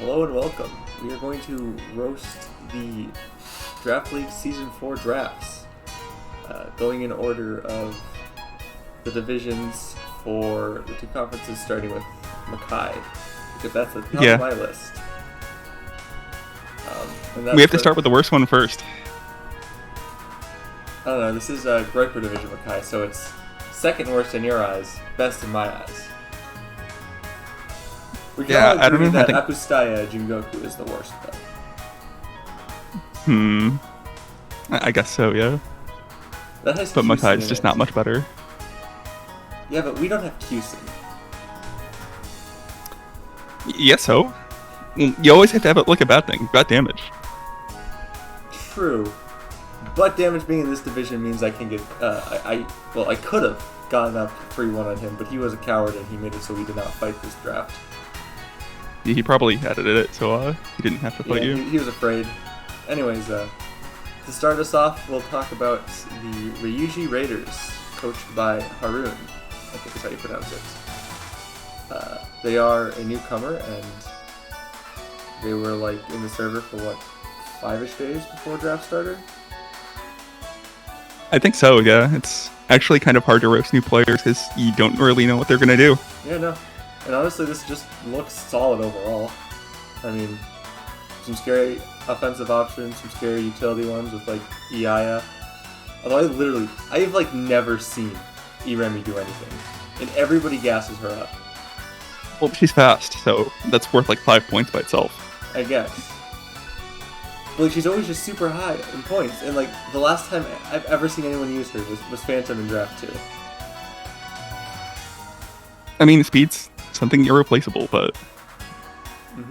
Hello and welcome. We are going to roast the Draft League Season 4 drafts, going in order of the divisions for the two conferences, starting with Mackay, because that's at the top of my list. We have to start with the worst one first. I don't know, this is Groiper Division Mackay, so it's second worst in your eyes, best in my eyes. We can all agree that Akustaya Jingoku is the worst, though. I guess so, yeah. That has but Mackay is just not much better. Yeah, but we don't have Kyusin. Yes, so. You always have to have a look at bad thing. Bad damage. True. But damage being in this division means I can get... I could have gotten up 3-1 on him, but he was a coward and he made it so we did not fight this draft. He probably edited it, so he didn't have to fight you. He was afraid. Anyways, to start us off, we'll talk about the Ryuji Raiders, coached by Harun, I think is how you pronounce it. They are a newcomer, and they were in the server for 5-ish days before draft started? I think so, yeah. It's actually kind of hard to roast new players because you don't really know what they're going to do. Yeah, no. And honestly, this just looks solid overall. I mean, some scary offensive options, some scary utility ones with Iaya. Although I've never seen Iremi do anything. And everybody gasses her up. Well, she's fast, so that's worth 5 points by itself. I guess. But she's always just super high in points. And the last time I've ever seen anyone use her was Phantom in Draft 2. I mean, speed's something irreplaceable, but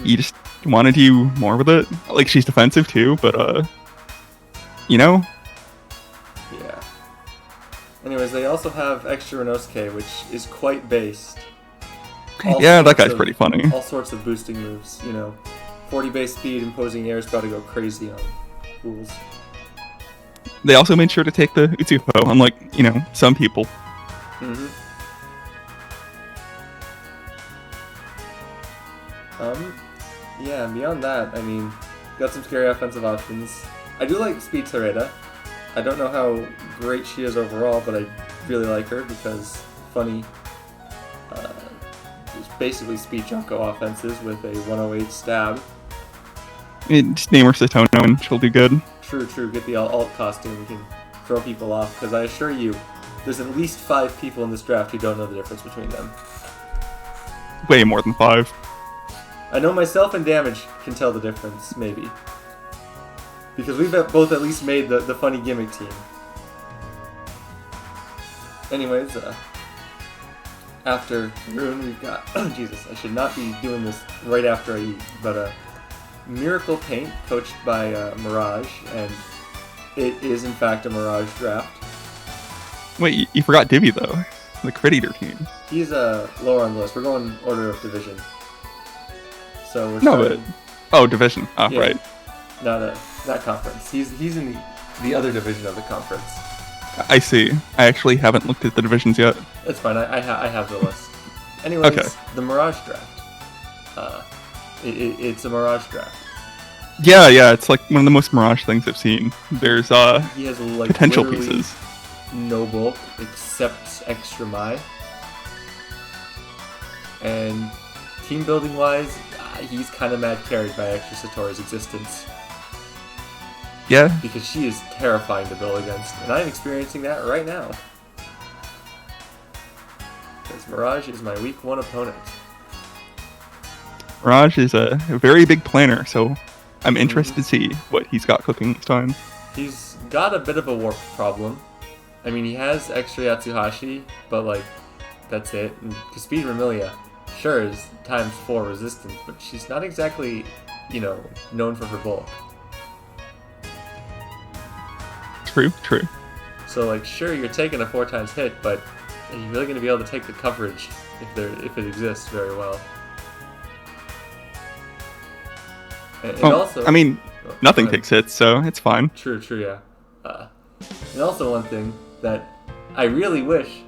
you just want to do more with it. She's defensive too, but Yeah. Anyways, they also have Extra Renosuke, which is quite based. Yeah, that guy's pretty funny. All sorts of boosting moves, 40 base speed, imposing air is about to go crazy on fools. They also made sure to take the Utsuho, unlike, some people. Yeah, and beyond that, I mean, got some scary offensive options. I do like Speed Toreda. I don't know how great she is overall, but I really like her because funny, just basically Speed Junko offenses with a 108 stab. Just name her Satono and she'll do good. True. Get the alt costume. We can throw people off, because I assure you, there's at least 5 people in this draft who don't know the difference between them. Way more than 5. I know myself and Damage can tell the difference, maybe. Because we've both at least made the funny gimmick team. Anyways, after Rune, we've got... Oh, Jesus, I should not be doing this right after I eat, but Miracle Paint, coached by Mirage, and it is in fact a Mirage draft. Wait, you forgot Divi though, the Crit Eater team. He's lower on the list. We're going order of division. So we're starting... division. Oh, yeah, right. Not conference. He's in the other division of the conference. I see. I actually haven't looked at the divisions yet. It's fine. I have the list. Anyways, okay. The Mirage draft. It's a Mirage draft. Yeah. It's one of the most Mirage things I've seen. There's he has potential pieces. No bulk except Extra Mai. And team building wise, he's kind of mad carried by Extra Satori's existence. Yeah. Because she is terrifying to build against, and I'm experiencing that right now. Because Mirage is my week 1 opponent. Mirage is a very big planner, so I'm interested to see what he's got cooking this time. He's got a bit of a warp problem. I mean, he has Extra Yatsuhashi, but that's it. And Speed Remilia, sure, is times 4 resistance, but she's not exactly, known for her bulk. True. So, sure, you're taking a 4 times hit, but are you really going to be able to take the coverage if it exists very well? And also... I mean, nothing takes hits, so it's fine. True, yeah. And also one thing that I really wish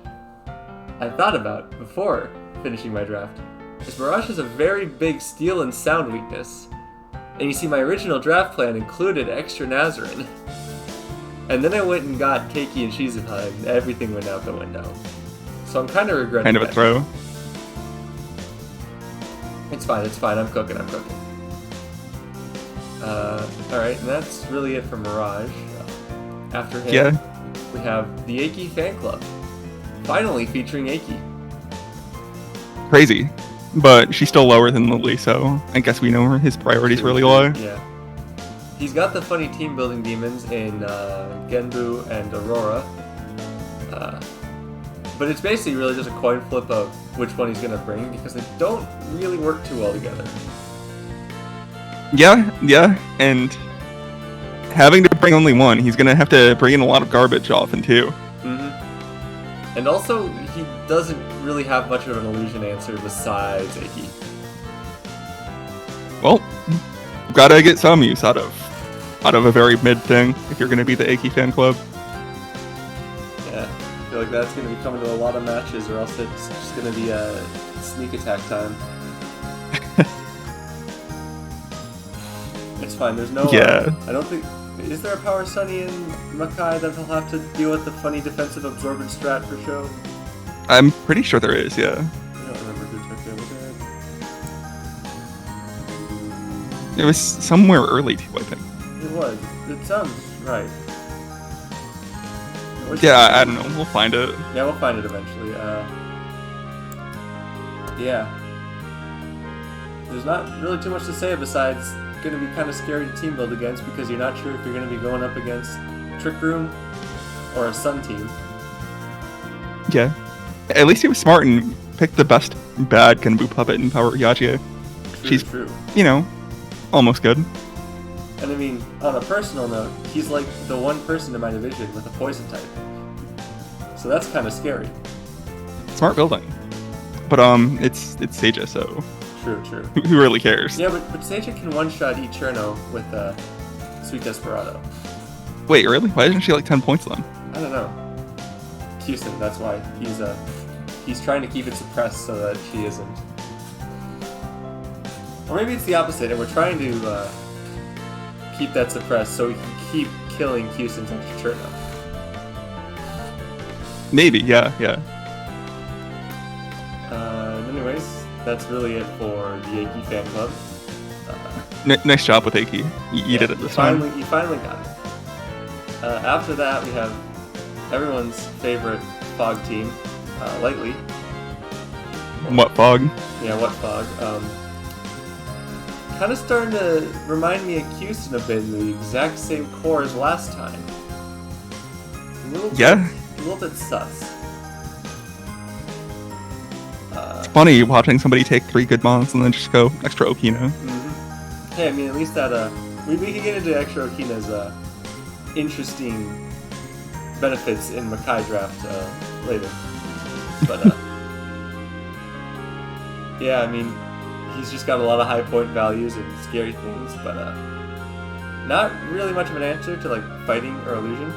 I thought about before finishing my draft. is Mirage has a very big steel and sound weakness. And you see, my original draft plan included extra Nazarene. And then I went and got Keiki and Shizuha, and everything went out the window. So I'm kind of regretting Kind of a that. throw. It's fine, I'm cooking. Alright, and that's really it for Mirage. After him, we have the Aki fan club. Finally featuring Aki. Crazy. But she's still lower than Lily, so I guess we know where his priorities really lie. Yeah. He's got the funny team building demons in Genbu and Aurora. But it's basically really just a coin flip of which one he's going to bring, because they don't really work too well together. Yeah, and having to bring only one, he's going to have to bring in a lot of garbage often, too. Mm-hmm. And also, he doesn't really have much of an illusion answer besides Aki. Well, gotta get some use out of a very mid thing if you're going to be the Aki fan club. Yeah, I feel like that's going to be coming to a lot of matches, or else it's just going to be a sneak attack time. It's fine, there's no... I don't think... Is there a Power Sunny in Makai that he'll have to deal with the funny defensive absorbent strat for show? I'm pretty sure there is, yeah. I don't remember who took it. Was It was somewhere early, too, I think. It was. It sounds right. I don't know. We'll find it. Yeah, we'll find it eventually. Yeah. There's not really too much to say besides going to be kind of scary to team build against, because you're not sure if you're going to be going up against Trick Room or a Sun team. Yeah. At least he was smart and picked the best bad Genbu puppet in Power Yachie. She's true. Almost good. And I mean, on a personal note, he's like the one person in my division with a poison type. So that's kind of scary. Smart building. But it's Seija, so True. who really cares? Yeah, but Seija can one-shot Icherno with Sweet Desperado. Wait, really? Why isn't she like 10 points then? I don't know. Houston, that's why. He's trying to keep it suppressed so that she isn't. Or maybe it's the opposite, and we're trying to keep that suppressed so we can keep killing Houston's Icherno. Maybe, yeah. Anyways, that's really it for the Aki fan club. Nice job with Aki. You did it this time. You finally got it. After that, we have everyone's favorite fog team, Lightly. What fog? Yeah, what fog? Kind of starting to remind me of Houston a bit, in the exact same core as last time. A little bit sus. It's funny watching somebody take 3 good mons and then just go extra Okina. Mm-hmm. Hey, I mean, at least that, we can get into extra Okina's, interesting benefits in Makai draft, later. But, yeah, I mean, he's just got a lot of high point values and scary things, but, not really much of an answer to, like, fighting or illusion.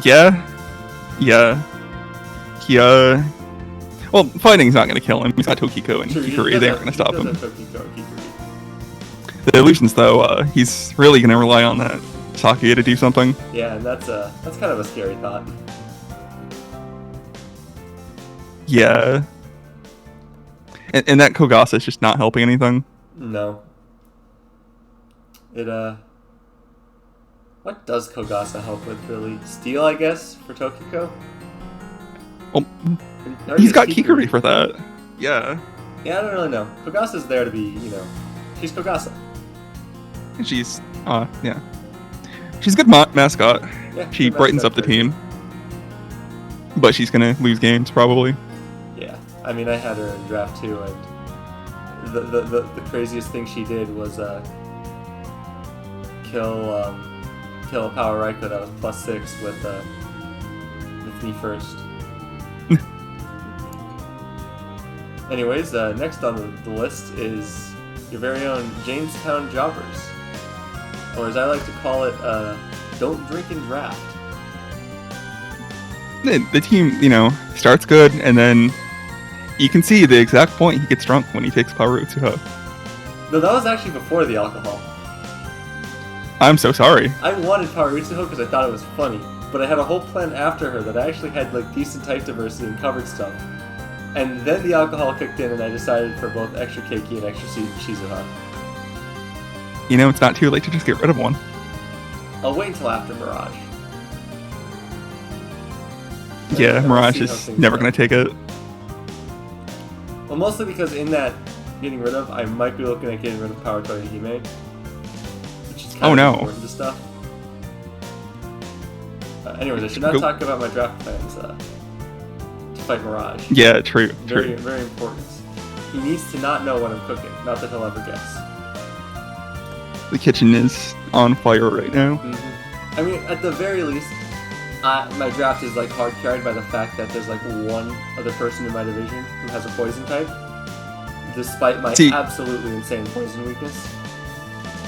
Yeah. Well, fighting's not going to kill him. He's got Tokiko and Kikuri. They aren't going to stop him. The illusions, though, he's really going to rely on that Sakuya to do something. Yeah, and that's kind of a scary thought. Yeah. And that Kogasa is just not helping anything. No. What does Kogasa help with, really? Steel, I guess, for Tokiko? Well, he's got Kikuri for that. Yeah. Yeah, I don't really know. Kogasa's there to be, she's Kogasa. She's, yeah. She's a good mascot. Yeah, she brightens up the team. But she's gonna lose games, probably. Yeah. I mean, I had her in draft 2, and the craziest thing she did was, kill a Power Raika that was +6 with me first. Anyways, next on the list is your very own Jamestown Jobbers. Or as I like to call it, Don't Drink and Draft. The team, starts good, and then You can see the exact point he gets drunk when he takes Power Touhou. No, that was actually before the alcohol. I'm so sorry. I wanted Power Touhou because I thought it was funny, but I had a whole plan after her that I actually had like decent type diversity and covered stuff. And then the alcohol kicked in, and I decided for both extra Keiki and extra Shizuha. You know, it's not too late to just get rid of one. I'll wait until after Mirage. Yeah, And Mirage see how is things never go. going to take it. Well, mostly because in that getting rid of, I might be looking at getting rid of Power Toyohime, which is kind of important to stuff. Anyways, I should not talk about my draft plans to fight Mirage. Yeah, true. Very, very important. He needs to not know what I'm cooking, not that he'll ever guess. The kitchen is on fire right now. I mean, at the very least, my draft is like hard carried by the fact that there's like one other person in my division who has a poison type, despite my absolutely insane poison weakness.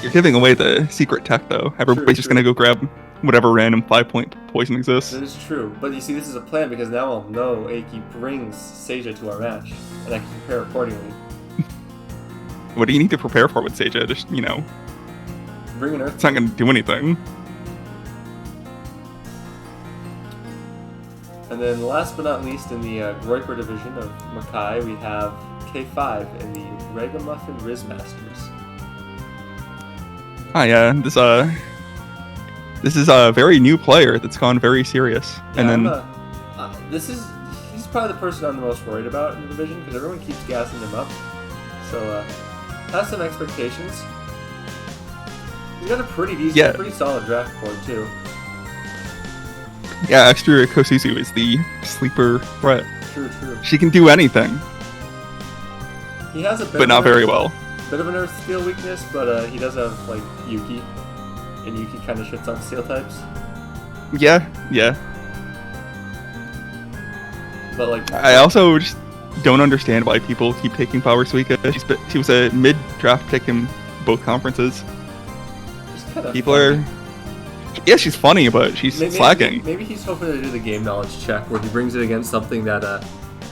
You're giving away the secret tech, though. Everybody's just going to go grab whatever random 5-point poison exists. That is true, but you see, this is a plan because now I'll know Eiki brings Seija to our match, and I can prepare accordingly. What do you need to prepare for with Seija? Just, you know, bring an Earth. It's not going to do anything. And then last but not least, in the Groiper division of Makai, we have K5 in the Ragamuffin Riz Masters. Ah, yeah, this is a very new player that's gone very serious. Yeah, and then he's probably the person I'm the most worried about in the division because everyone keeps gassing him up. So has some expectations. He's got a pretty decent, pretty solid draft board too. Yeah, extra Kosuzu is the sleeper threat. True. She can do anything. He has a bit but not very well. Bit of an Earth Steel weakness, but he does have like Yuki, and Yuki kind of shits on Steel types. Yeah. But like, I also just don't understand why people keep taking Power Suika. She was a mid-draft pick in both conferences. People funny. Yeah, she's funny, but she's slacking. Maybe he's hoping to do the game knowledge check where he brings it against something that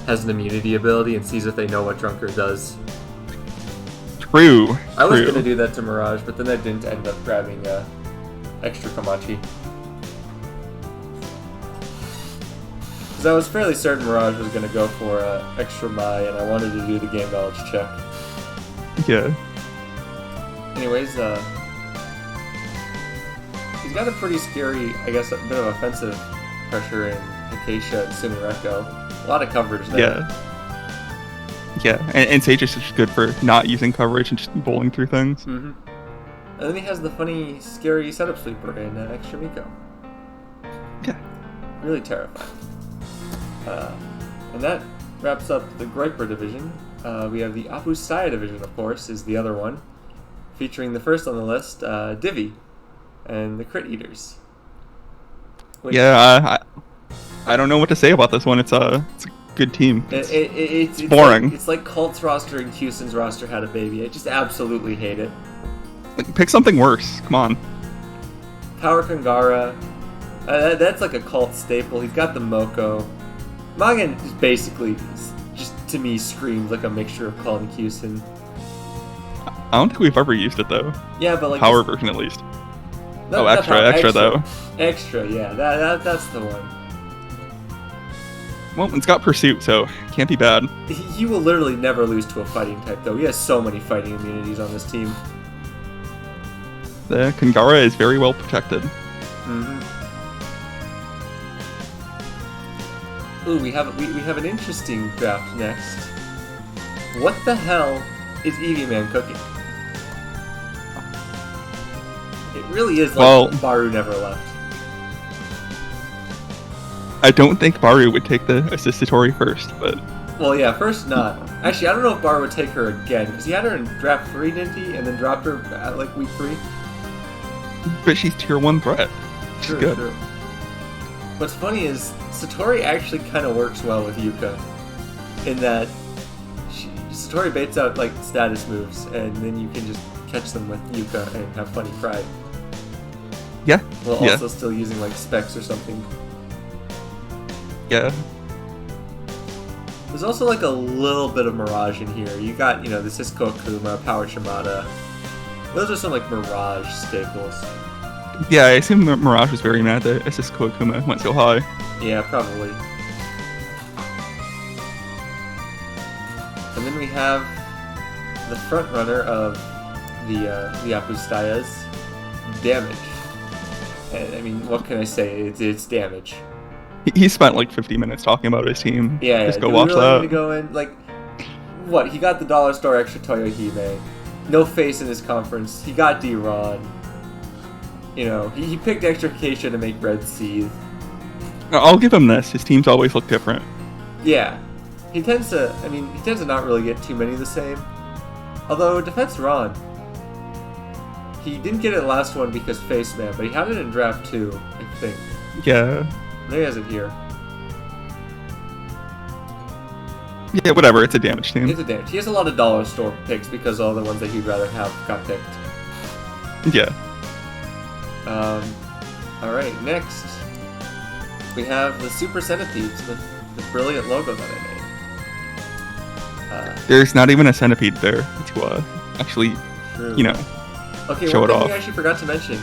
has an immunity ability and sees if they know what Drunkard does. True. I was going to do that to Mirage, but then I didn't end up grabbing extra Kamachi. Because I was fairly certain Mirage was going to go for extra Mai, and I wanted to do the game knowledge check. Yeah. Anyways, he's got a pretty scary, I guess, a bit of offensive pressure in Acacia and Sumireko. A lot of coverage there. Yeah, and Sage is just good for not using coverage and just bowling through things. Mm-hmm. And then he has the funny, scary setup sweeper in Extra Miko. Yeah. Really terrifying. And that wraps up the Groiper division. We have the Apusaya division, of course, is the other one, featuring the first on the list, Divi, and the Crit Eaters. Yeah, I don't know what to say about this one. It's a good team. It's boring. It's like Kalt's roster and Houston's roster had a baby. I just absolutely hate it. Like, pick something worse. Come on. Power Kangara. That's like a Cult staple. He's got the Moko. Magen is basically, just to me, screams like a mixture of Cult and Houston. I don't think we've ever used it, though. Yeah, but like... Power version, at least. No, extra, though. Extra, yeah. That's the one. Well, it's got Pursuit, so can't be bad. He will literally never lose to a fighting type, though. He has so many fighting immunities on this team. The Kangara is very well protected. Mm-hmm. Ooh, we have an interesting draft next. What the hell is Eevee Man cooking? It really is like Baru never left. I don't think Baru would take the Assistatori first, but... Well, yeah, first not. Actually, I don't know if Baru would take her again, because he had her in draft 3, didn't he? And then dropped her at, like, week 3? But she's tier 1 threat. She's good. True. What's funny is, Satori actually kind of works well with Yuka, in that Satori baits out, like, status moves, and then you can just catch them with Yuka and have funny pride. Yeah. While also still using, like, specs or something. Yeah. There's also like a little bit of Mirage in here. You got, the Cisco Akuma, Power Shimada. Those are some like Mirage staples. Yeah, I assume Mirage was very mad that Cisco Akuma went so high. Yeah, probably. And then we have the front runner of the Apustayas, Damage. And I mean, what can I say? It's Damage. He spent like 50 minutes talking about his team. Yeah, Just go watch that. To go in? Like, what? He got the Dollar Store extra Toyohime. No face in his conference. He got D-Ron. He picked extra Acacia to make Red Seethe. I'll give him this. His teams always look different. Yeah. He tends to not really get too many the same. Although, Defense Ron, he didn't get it last one because Face Man, but he had it in Draft 2, I think. Yeah. There he has it here. Yeah, whatever. It's a Damage team. It's a Damage. He has a lot of Dollar Store picks because all the ones that he'd rather have got picked. Yeah. Alright, next we have the Super Centipedes with the brilliant logo that I made. There's not even a centipede there to actually, True. Okay, show one it thing off. we actually forgot to mention.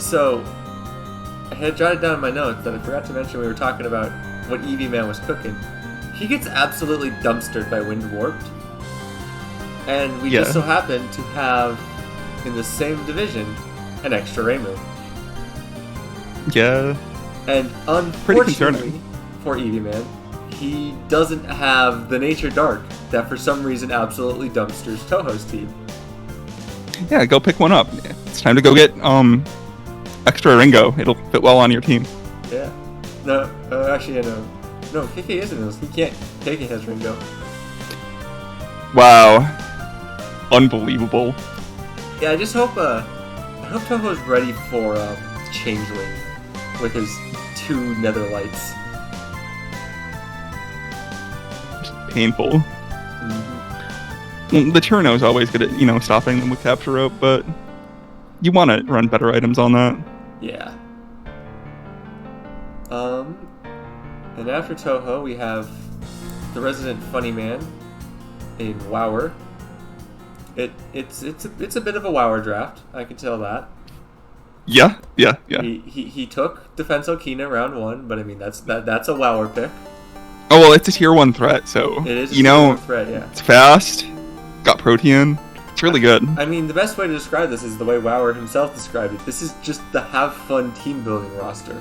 So, I had jotted down in my notes that I forgot to mention we were talking about what Eevee Man was cooking. He gets absolutely dumpstered by Wind Warped. And we just so happen to have, in the same division, an extra Reimu. Yeah. And unfortunately for Eevee Man, he doesn't have the Nature Dark that for some reason absolutely dumpsters Touhou's team. Yeah, go pick one up. It's time to go get extra Ringo. It'll fit well on your team. Yeah. No, actually, no. No, KK isn't his. He can't. KK has Ringo. Wow. Unbelievable. Yeah, I just hope Touhou's ready for Changeling with his 2 Netherlights. Just painful. Mm-hmm. The Cherno is always good at, stopping them with Capture Rope, but you want to run better items on that. Yeah. And after Touhou, we have the resident funny man in Wower. It's a bit of a Wower draft, I can tell that. Yeah. He took Defense Okina round 1, but I mean that's a Wower pick. Oh well, it's a tier 1 threat, so it is a tier 1 threat, yeah. It's fast, got Protean. It's really good. I mean, the best way to describe this is the way Wower himself described it. This is just the have fun team building roster.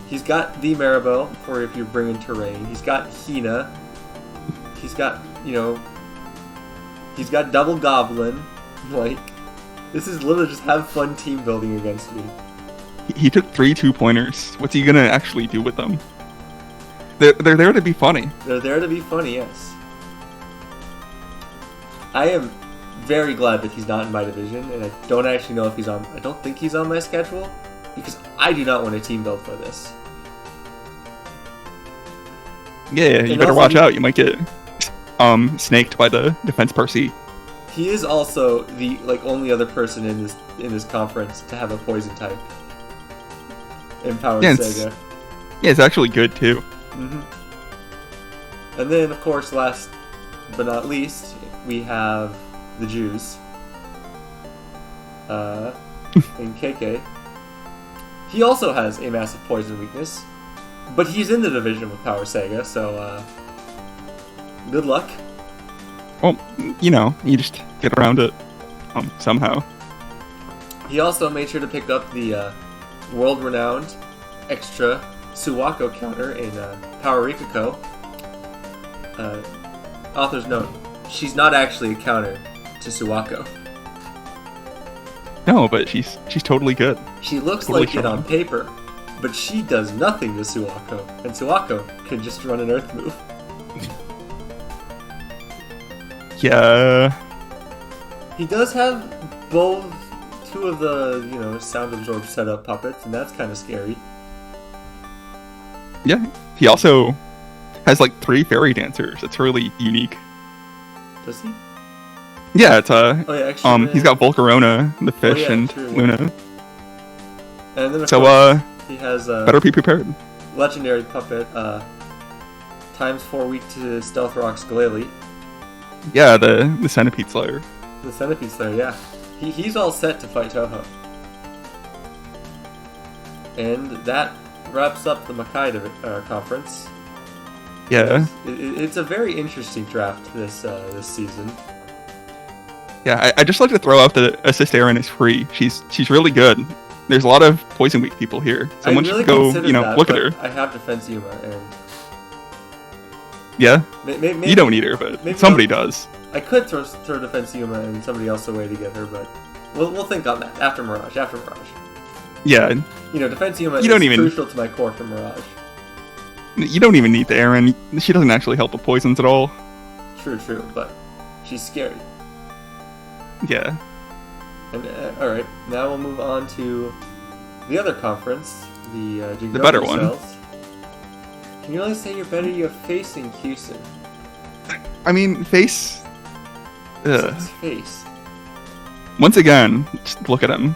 He's got the Maribel for if you're bringing terrain. He's got Hina. He's got, he's got Double Goblin. Like, this is literally just have fun team building against me. He took 3 2-pointers. What's he gonna actually do with them? They're there to be funny. They're there to be funny, yes. I am very glad that he's not in my division, and I don't actually know if he's on. I don't think he's on my schedule because I do not want a team build for this. Yeah, you better watch out. You might get snaked by the defense Percy. He is also the only other person in this conference to have a poison type. In Power Sega. Yeah, it's actually good too. Mm-hmm. And then, of course, last but not least, we have the Jews. In KK. He also has a massive poison weakness, but he's in the division with Power Sega, so good luck. Well, you just get around it somehow. He also made sure to pick up the world-renowned extra Suwako counter in Power Rikako. Author's note: she's not actually a counter to Suwako. No, but she's totally good. She looks totally like it on paper, but she does nothing to Suwako, and Suwako can just run an Earth move. Yeah. He does have both 2 of the, sound absorb setup puppets, and that's kind of scary. Yeah. He also has 3 fairy dancers. It's really unique. Does he? Yeah, it's he's got Volcarona, the fish, and true, Luna. And then of course, he has better be prepared. Legendary puppet times 4 weak to Stealth Rock's Glalie. Yeah, the Centipede Slayer. The Centipede Slayer, yeah. He's all set to fight Touhou. And that wraps up the Makai conference. Yeah. It's a very interesting draft this season. Yeah, I just like to throw out that Assist Aaron is free. She's really good. There's a lot of poison weak people here. Someone should go, look at her. I have Defense Yuma, and yeah, maybe, you don't need her, but somebody does. I could throw Defense Yuma and somebody else away to get her, but we'll think on that after Mirage. Yeah, Defense Yuma is crucial to my core for Mirage. You don't even need the Aaron. She doesn't actually help with poisons at all. True, but she's scary. Yeah. And alright, now we'll move on to the other conference, the better one. Cells. Can you really say you're better? You have Face and Houston. I mean, Face. It's Face. Once again, just look at him.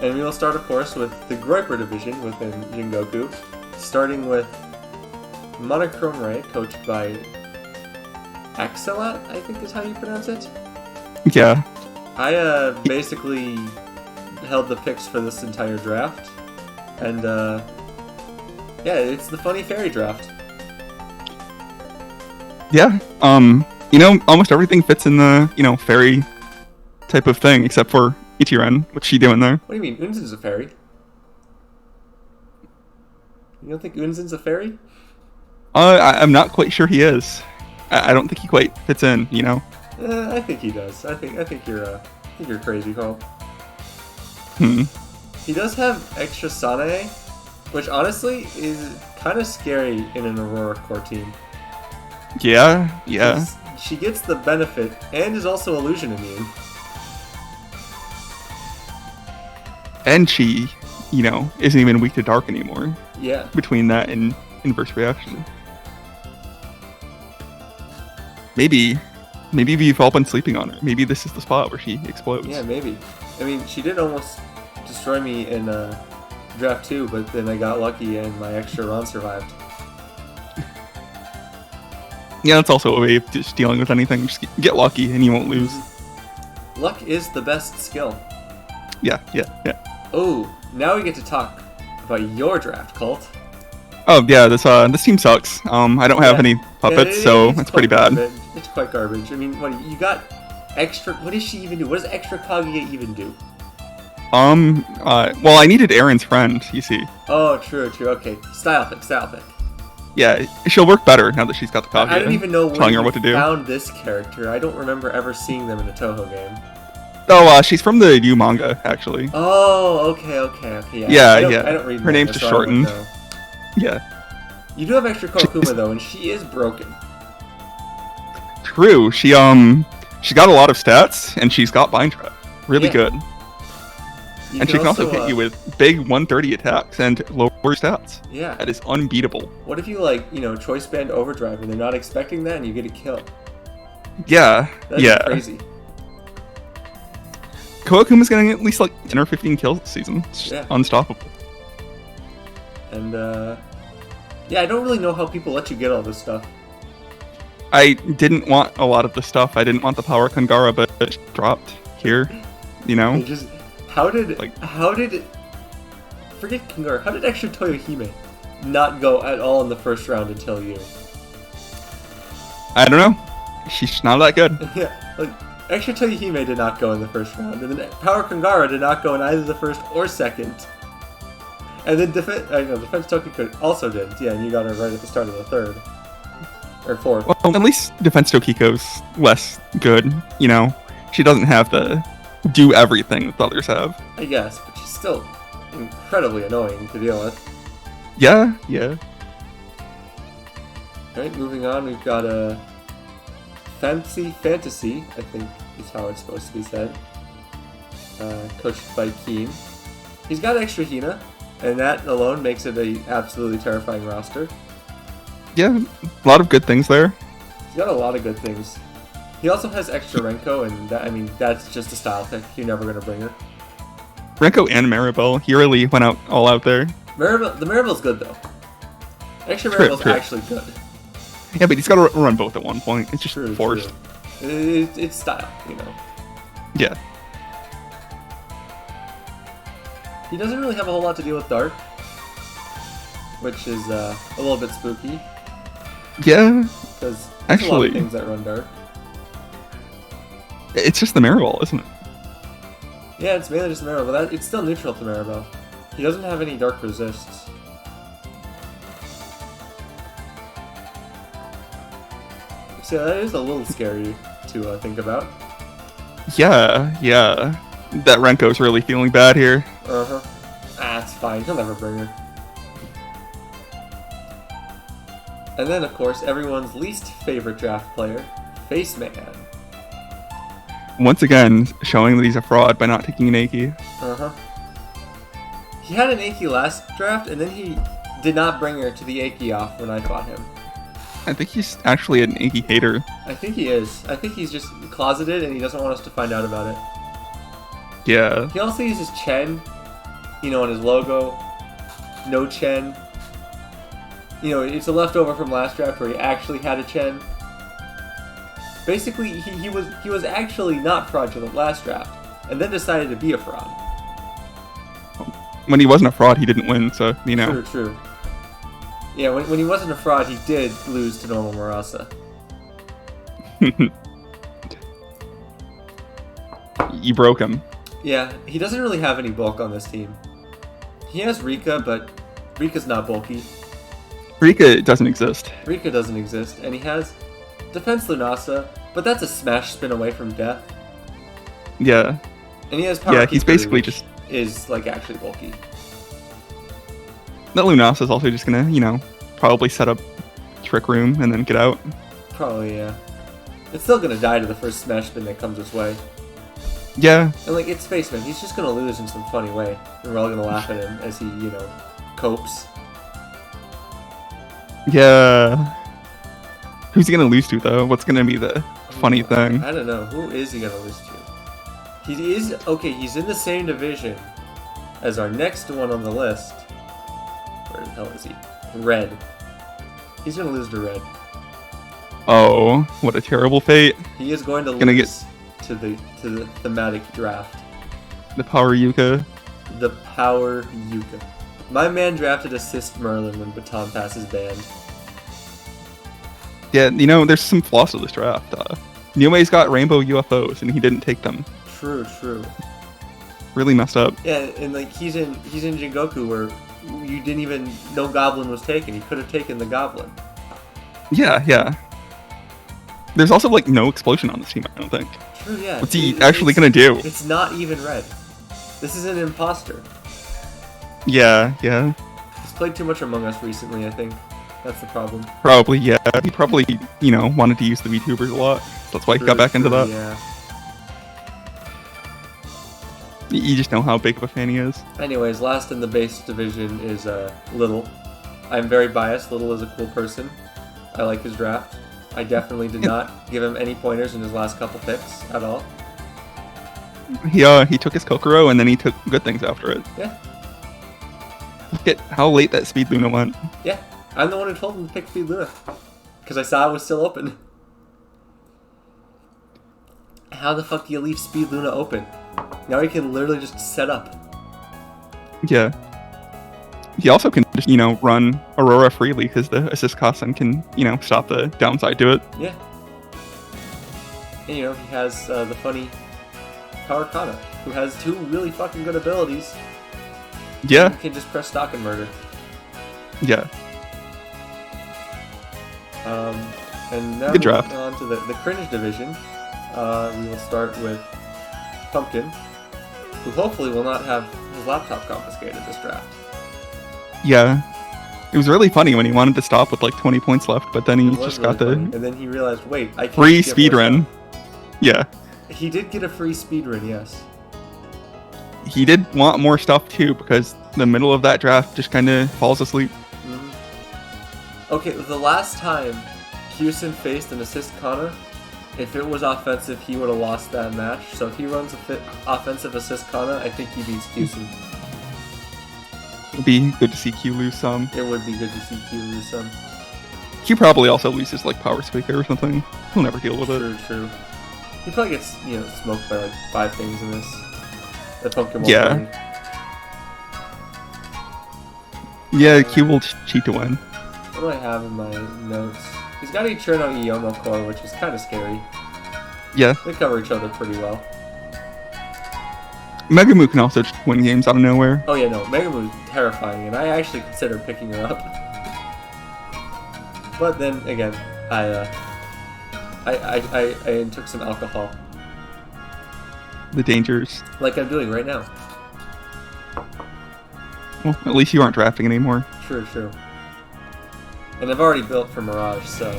And we will start, of course, with the Groiper division within Jingoku, starting with Monochrome Ray, coached by Axelat, I think is how you pronounce it. Yeah. I basically held the picks for this entire draft, and yeah, it's the funny fairy draft. Yeah, almost everything fits in the, fairy type of thing, except for Ichiran. What's she doing there? What do you mean? Unzen's a fairy? You don't think Unzen's a fairy? I'm not quite sure he is. I don't think he quite fits in, I think he does. I think you're crazy, Cole. He does have extra Sanae, which honestly is kind of scary in an Aurora core team. Yeah. She gets the benefit and is also illusion immune. And she, isn't even weak to dark anymore. Yeah. Between that and inverse reaction. Maybe we've all been sleeping on her. Maybe this is the spot where she explodes. Yeah, maybe. I mean, she did almost destroy me in draft 2, but then I got lucky and my extra Ron survived. Yeah, that's also a way of just dealing with anything. Just get lucky and you won't lose. Luck is the best skill. Yeah. Oh, now we get to talk about your draft, Colt. Oh yeah, this team sucks. I don't have any puppets, so it's pretty bad. Garbage. It's quite garbage. I mean, what you got? Extra? What does she even do? What does extra Kaguya even do? Well, I needed Aaron's friend. You see. Oh, true. Okay, style pick. Yeah, she'll work better now that she's got the Kaguya. I don't even know telling her where what to do. Found this character. I don't remember ever seeing them in a Touhou game. Oh, she's from the new manga, actually. Oh, okay. Yeah. I don't read. Her name's just shortened. Yeah. You do have extra Kokuma though, and she is broken. True. She got a lot of stats, and she's got Bind Trap. Really good. And she can also hit you with big 130 attacks and lower stats. Yeah. That is unbeatable. What if you Choice Band Overdrive and they're not expecting that and you get a kill? Yeah. That's crazy. Koakuma's getting at least 10 or 15 kills this season. It's just unstoppable. And I don't really know how people let you get all this stuff. I didn't want a lot of the stuff. I didn't want the power Kangara, but it dropped here. How did forget Kangara? How did extra Toyohime not go at all in the first round until you? I don't know. She's not that good. Extra Toyohime did not go in the first round, and then Power Kangara did not go in either the first or second. And then Defense Tokiko also did, and you got her right at the start of the third. Or fourth. Well, at least Defense Tokiko's less good, She doesn't have the do everything that others have. I guess, but she's still incredibly annoying to deal with. Yeah. Alright, moving on, we've got a Fantasy, I think is how it's supposed to be said. Coached by Keen. He's got extra Hina, and that alone makes it a absolutely terrifying roster. Yeah, a lot of good things there. He's got a lot of good things. He also has extra Renko, and that's just a style pick. You're never going to bring her. Renko and Maribel, he really went all out there. The Maribel's good, though. Extra Maribel's actually good. Yeah, but he's got to run both at one point. It's just forced. True. It's style, you know. Yeah. He doesn't really have a whole lot to deal with Dark, which is a little bit spooky. Yeah. Because there's a lot of things that run Dark. It's just the Maribel, isn't it? Yeah, it's mainly just the Maribel, but it's still neutral to Maribel. He doesn't have any Dark resists. So that is a little scary to think about. Yeah. That Renko's really feeling bad here. Uh-huh. It's fine. He'll never bring her. And then, of course, everyone's least favorite draft player, Face Man. Once again, showing that he's a fraud by not taking an Aki. Uh-huh. He had an Aki last draft, and then he did not bring her to the Aki off when I fought him. I think he's actually an Aki hater. I think he is. I think he's just closeted, and he doesn't want us to find out about it. Yeah. He also uses Chen, you know, on his logo. No Chen. You know, it's a leftover from last draft where he actually had a Chen. Basically, he was actually not fraudulent last draft, and then decided to be a fraud. When he wasn't a fraud, he didn't win, so, you know. True. Yeah, when he wasn't a fraud, he did lose to normal Marasa. You broke him. Yeah, he doesn't really have any bulk on this team. He has Rika, but Rika's not bulky. Rika doesn't exist. Rika doesn't exist, and he has Defense Lunasa, but that's a smash spin away from death. Yeah. And he has Power Yeah, he's Keeper, basically which is like actually bulky. That Lunasa's also just gonna, you know, probably set up Trick Room and then get out. Probably, yeah. It's still gonna die to the first smash spin that comes his way. Yeah. And like, it's Spaceman, he's just gonna lose in some funny way. And we're all gonna laugh at him as he, you know, copes. Yeah. Who's he gonna lose to, though? What's gonna be the funny thing? I don't know. Who is he gonna lose to? He is... Okay, he's in the same division as our next one on the list. Where the hell is he? Red. He's gonna lose to Red. Oh, what a terrible fate. He is going to lose to the thematic draft. The Power Yuka. The Power Yuka. My man drafted Assist Merlin when Baton Pass is banned. Yeah, you know, there's some flaws to this draft. Niume's got Rainbow UFOs, and he didn't take them. True. Really messed up. Yeah, and like he's in Jingoku where you didn't even know Goblin was taken. He could have taken the Goblin. Yeah. There's also like no explosion on this team, I don't think. True, yeah. What's he actually gonna do? It's not even Red. This is an imposter. Yeah. He's played too much Among Us recently, I think. That's the problem. Probably, yeah. He probably, you know, wanted to use the VTubers a lot. That's why he got back into that. Yeah. You just know how big of a fan he is. Anyways, last in the base division is Little. I'm very biased. Little is a cool person. I like his draft. I definitely did not give him any pointers in his last couple picks at all. He took his Kokoro and then he took good things after it. Yeah. Look at how late that Speed Luna went. Yeah. I'm the one who told him to pick Speed Luna. Because I saw it was still open. How the fuck do you leave Speed Luna open? Now he can literally just set up. Yeah. He also can just, you know, run Aurora freely because the assist Kasen can, you know, stop the downside to it. Yeah. And, you know, he has the funny Power Kana, who has two really fucking good abilities. Yeah. He can just press stock and murder. Yeah. And now good draft. Moving on to the cringe division. We will start with Pumpkin, who hopefully will not have his laptop confiscated this draft. Yeah. It was really funny when he wanted to stop with like 20 points left, but then he just got the... And then he realized, wait, I can't free speedrun. Yeah. He did get a free speedrun, yes. He did want more stuff too, because the middle of that draft just kind of falls asleep. Mm-hmm. Okay, the last time Kyusin faced an assist Kana, if it was offensive, he would have lost that match. So if he runs a offensive assist Kana, I think he beats Kyusin. It'd be good to see Q lose some. It would be good to see Q lose some. Q probably also loses like Power Speaker or something. He'll never deal with it. True. He probably gets, smoked by like 5 things in this. The Pokemon. Yeah. Yeah, Q will cheat to win. What do I have in my notes? He's got Eterno Iono Core, which is kind of scary. Yeah. They cover each other pretty well. Megamoo can also just win games out of nowhere. Oh yeah, no, Megamoo's terrifying, and I actually considered picking her up. But then again, I took some alcohol. The dangers. Like I'm doing right now. Well, at least you aren't drafting anymore. True. And I've already built for Mirage, so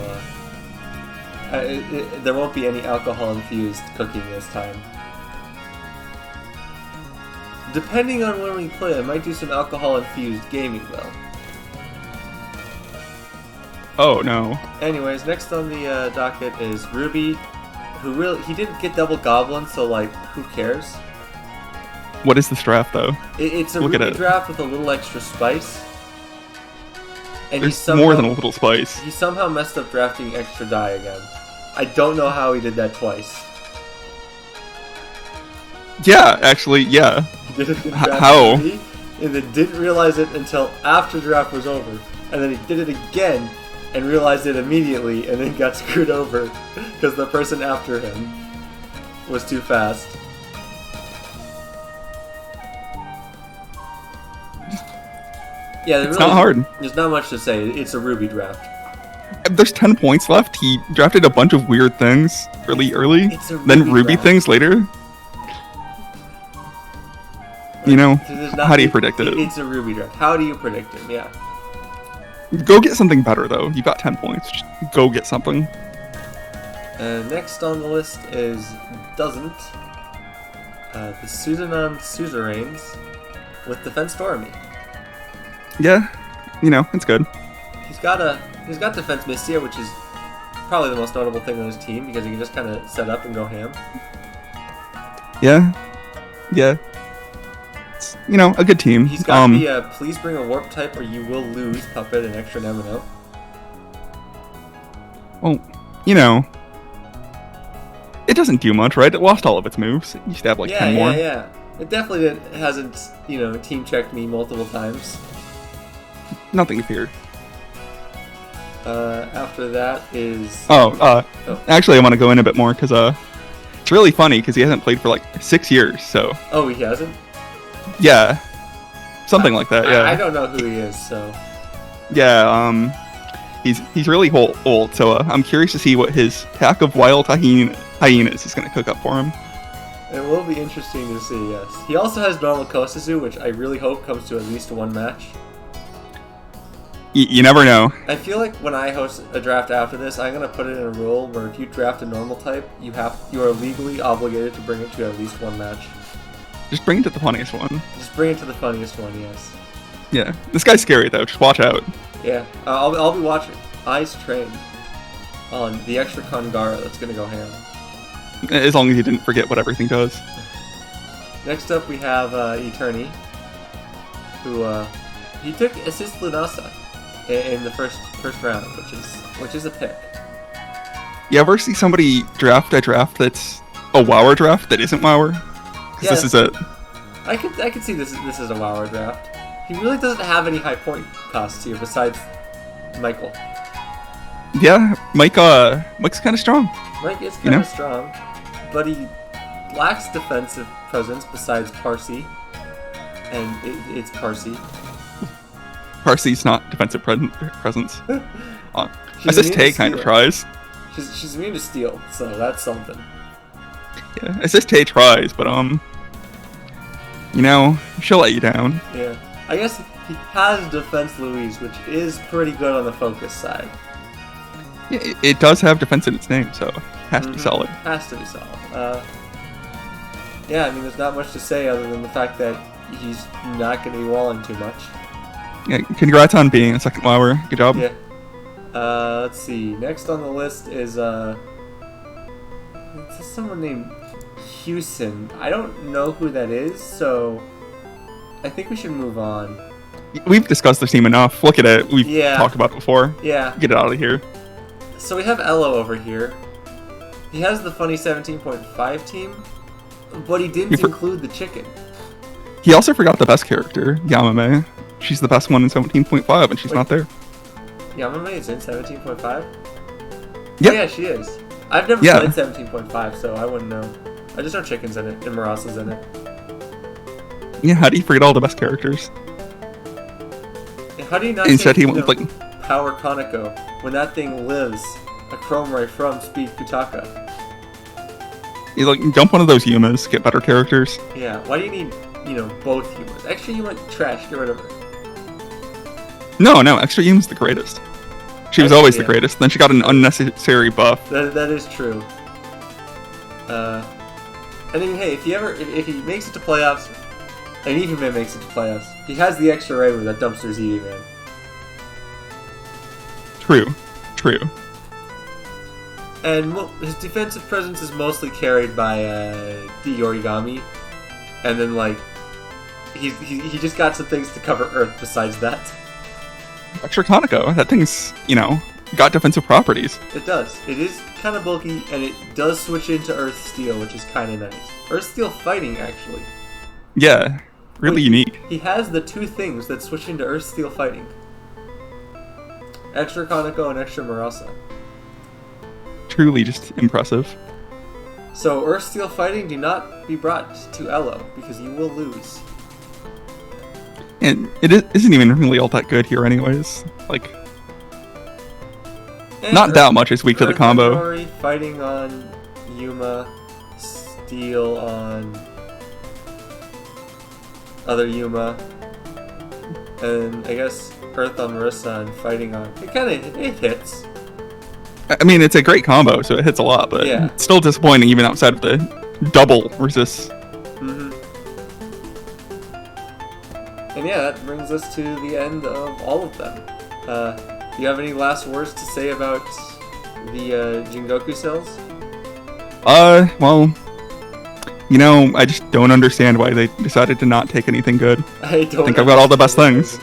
there won't be any alcohol-infused cooking this time. Depending on when we play, I might do some alcohol-infused gaming, though. Oh, no. Anyways, next on the docket is Ruby, he didn't get double goblin, so, like, who cares? What is this draft, though? It's a Ruby draft with a little extra spice. And There's more than a little spice. He somehow messed up drafting extra die again. I don't know how he did that twice. Yeah, actually, yeah. He did it in how? Ruby, and then didn't realize it until after draft was over. And then he did it again and realized it immediately and then got screwed over because the person after him was too fast. Yeah, it's not hard. There's not much to say. It's a Ruby draft. There's 10 points left. He drafted a bunch of weird things really early, then Ruby draft. things later. How do you predict it? It's a Ruby draft. How do you predict it? Yeah. Go get something better, though. You got 10 points. Just go get something. Next on the list is Doesn't. The Suzanon Suzerains with Defense Stormy. Yeah, it's good. He's got Defense Mystia, which is probably the most notable thing on his team because he can just kind of set up and go ham. Yeah. It's, a good team. He's got the Please Bring a Warp type or you will lose Puppet and extra Nemino. Well, it doesn't do much, right? It lost all of its moves. It used to have 10 more. Yeah. It definitely hasn't, team checked me multiple times. Nothing here. After that is... Actually I want to go in a bit more, because it's really funny, because he hasn't played for 6 years, so... Oh, he hasn't? Yeah. Something like that, yeah. I don't know who he is, so... Yeah, he's really old, so I'm curious to see what his Pack of Wild Hyenas is going to cook up for him. It will be interesting to see, yes. He also has normal Kosuzu, which I really hope comes to at least one match. You never know. I feel like when I host a draft after this, I'm going to put it in a rule where if you draft a normal type, you are legally obligated to bring it to at least one match. Just bring it to the funniest one. Just bring it to the funniest one, yes. Yeah. This guy's scary, though. Just watch out. Yeah. I'll be watching. Eyes trained on the extra Kangara that's going to go ham. As long as you didn't forget what everything does. Next up, we have Eterni, who he took Assist Lunasa in the first round, which is a pick. You ever see somebody draft a draft that's a WoWer draft that isn't WoWer? Yeah, this is it. I could see this is a WoWer draft. He really doesn't have any high point costs here besides Michael. Yeah, Mike's kind of strong. Mike is kind of strong, but he lacks defensive presence besides Parsi, and it's Parsi. Parsi's not defensive presence. Assist Tay kind of tries. She's immune to steal, so that's something. Yeah, Assist Tay tries, but she'll let you down. Yeah, I guess he has Defense Louise, which is pretty good on the focus side. Yeah, it does have defense in its name, so it has to be solid. Has to be solid. Yeah, I mean, there's not much to say other than the fact that he's not going to be walling too much. Yeah, congrats on being a second WoWer. Good job. Yeah. Let's see. Next on the list is someone named Hewson. I don't know who that is, so I think we should move on. We've discussed this team enough. Look at it. We've Yeah. talked about it before. Yeah. Get it out of here. So we have Elo over here. He has the funny 17.5 team, but he didn't include the chicken. He also forgot the best character, Yamame. She's the best one in 17.5, and she's not there. Yamame is in 17.5? Yep. Oh, yeah, she is. I've never played 17.5, so I wouldn't know. I just know Chicken's in it, and Murasa's in it. Yeah, how do you forget all the best characters? How do you not Instead, say, he went like Power Kaneko when that thing lives a Chrome Ray from Speed Kutaka? You like dump one of those Yumas, get better characters. Yeah, why do you need, both Yumas? Extra Yuma, trash, get rid of her. No, Extra Yuma's the greatest. She was always the greatest. Then she got an unnecessary buff. That is true. I mean, hey, if he makes it to playoffs, and even if he makes it to playoffs, he has the extra Ray with that dumpster ZD man. True. And his defensive presence is mostly carried by the Origami, and then he just got some things to cover Earth besides that. Extra Kaneko, that thing's got defensive properties. It does. It is kind of bulky, and it does switch into Earth Steel, which is kind of nice. Earth Steel fighting, actually. Yeah, really unique. He has the two things that switch into Earth Steel fighting. Extra Kaneko and extra Murasa. Truly just impressive. So Earth Steel fighting, do not be brought to Elo, because you will lose. And it isn't even really all that good here anyways. Not that much is weak to the combo. Nori fighting on Yuma, Steel on other Yuma, and I guess Earth on Marissa and fighting on... It hits. I mean, it's a great combo, so it hits a lot, but it's still disappointing even outside of the double resists. Mm-hmm. And yeah, that brings us to the end of all of them. Do you have any last words to say about the Jingoku cells? Well, I just don't understand why they decided to not take anything good. I think I've got all the best things.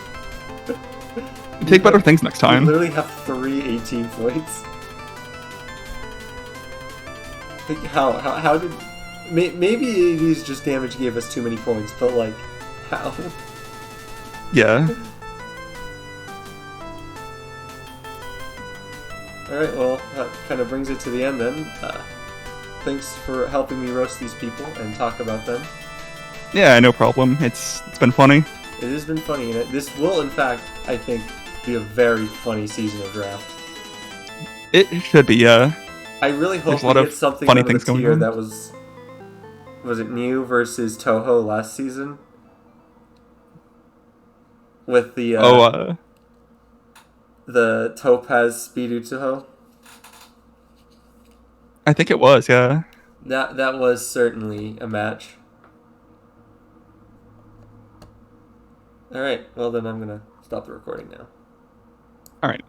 Take better things next time. You literally have 3 18 points. How did... Maybe these just damage gave us too many points, but how? Yeah. Alright, well, that kind of brings it to the end then. Thanks for helping me roast these people and talk about them. Yeah, no problem. It's been funny. It has been funny, and this will, in fact, I think, be a very funny season of draft. It should be, yeah. I really hope we get something out of the tier that was it New versus Touhou last season? With the the Topaz Speed Touhou? I think it was, yeah. That was certainly a match. Alright, well then I'm gonna stop the recording now. Alright.